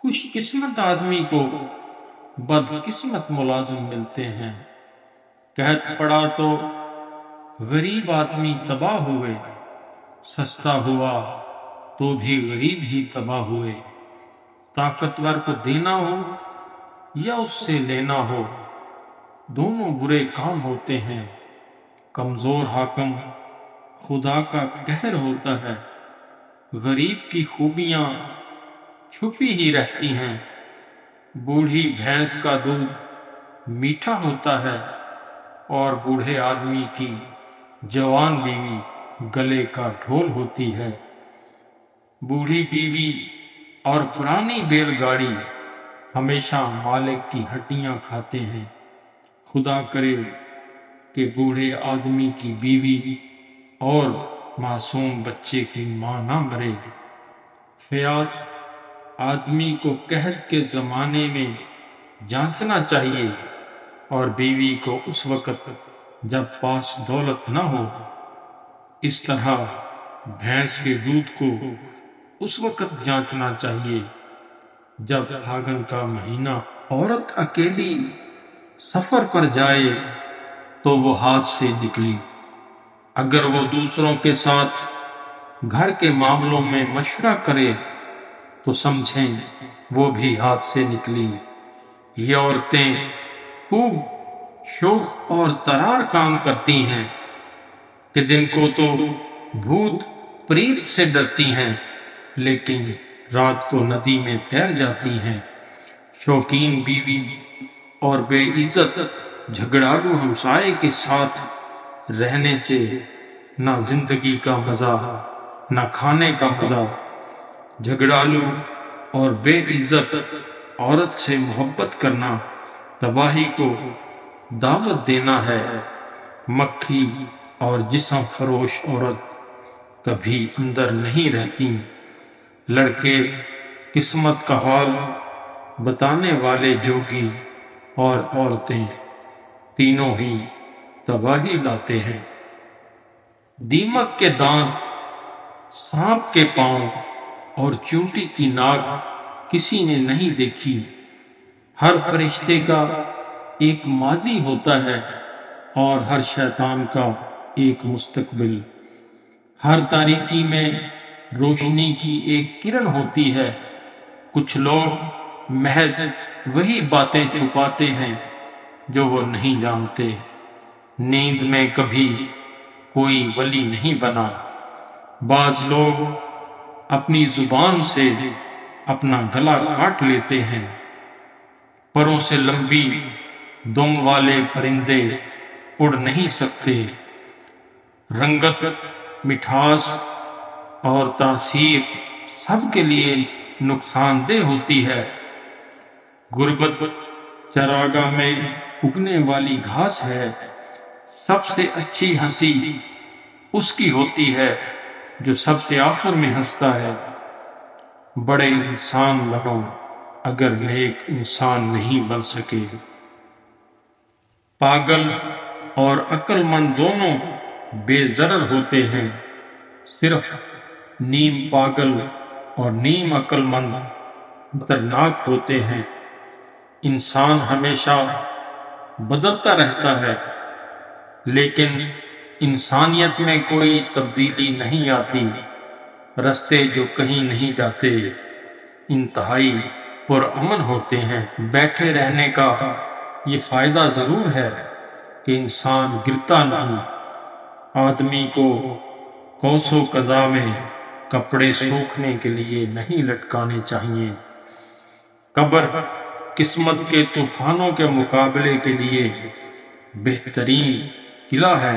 खुश किस्मत आदमी को बदकिस्मत मुलाजिम मिलते हैं। कहत पड़ा तो गरीब आदमी तबाह हुए, सस्ता हुआ तो भी गरीब ही तबाह हुए। ताकतवर को देना हो या उससे लेना हो, दोनों बुरे काम होते हैं। कमजोर हाकम खुदा का कहर होता है। गरीब की खूबियां छुपी ही रहती हैं। बूढ़ी भैंस का दूध मीठा होता है और बूढ़े आदमी की जवान बीवी गले का ढोल होती है। बूढ़ी बीवी और पुरानी बैलगाड़ी हमेशा मालिक की हड्डियां खाते हैं। खुदा करे कि बूढ़े आदमी की बीवी और मासूम बच्चे की मां ना मरे। फयाज आदमी को कहत के जमाने में जांचना चाहिए और बीवी को उस वक्त जब पास दौलत न हो। इस तरह भैंस के दूध को उस वक्त जांचना चाहिए जब फागुन का महीना। औरत अकेली सफर पर जाए तो वो हाथ से निकली। अगर वो दूसरों के साथ घर के मामलों में मशवरा करे तो समझें वो भी हाथ से निकली। ये औरतें खूब शौक और तरार काम करती हैं कि दिन को तो भूत प्रेत से डरती हैं, लेकिन रात को नदी में तैर जाती हैं। शौकीन बीवी और बेइज्जत झगड़ालू हमसाए के साथ रहने से ना जिंदगी का मजा ना खाने का मजा। झगड़ालू और बेइज्जत औरत से मोहब्बत करना तबाही को दावत देना है। मक्खी और जिस्म फरोश औरत कभी अंदर नहीं रहती। लड़के किस्मत का हाल बताने वाले जोगी और औरतें तीनों ही तबाही लाते हैं। दीमक के दांत, सांप के पांव और चूंटी की नाक किसी ने नहीं देखी। हर फरिश्ते का एक माजी होता है और हर शैतान का एक मुस्तकबिल। हर तारीकी में रोशनी की एक किरण होती है। कुछ लोग महज वही बातें छुपाते हैं जो वो नहीं जानते। नींद में कभी कोई वली नहीं बना। बाज लोग अपनी जुबान से अपना गला काट लेते हैं। परों से लंबी दुम वाले परिंदे उड़ नहीं सकते। रंगत, मिठास और तासीर सबके लिए नुकसानदेह होती है। गुर्बत चरागाह में उगने वाली घास है। सबसे अच्छी हंसी उसकी होती है जो सबसे आखिर में हंसता है। बड़े इंसान बनो अगर नेक इंसान नहीं बन सके। पागल और अक्लमंद दोनों बेजरर होते हैं। सिर्फ नीम पागल और नीम अक्लमंद खतरनाक होते हैं। इंसान हमेशा बदलता रहता है, लेकिन इंसानियत में कोई तब्दीली नहीं आती। रास्ते जो कहीं नहीं जाते इंतहाई पुरअमन होते हैं। बैठे रहने का ये फायदा जरूर है कि इंसान गिरता नहीं। आदमी को कौसो कज़ा में कपड़े सूखने के लिए नहीं लटकाने चाहिए। कब्र किस्मत के तूफानों के मुकाबले के लिए बेहतरीन किला है।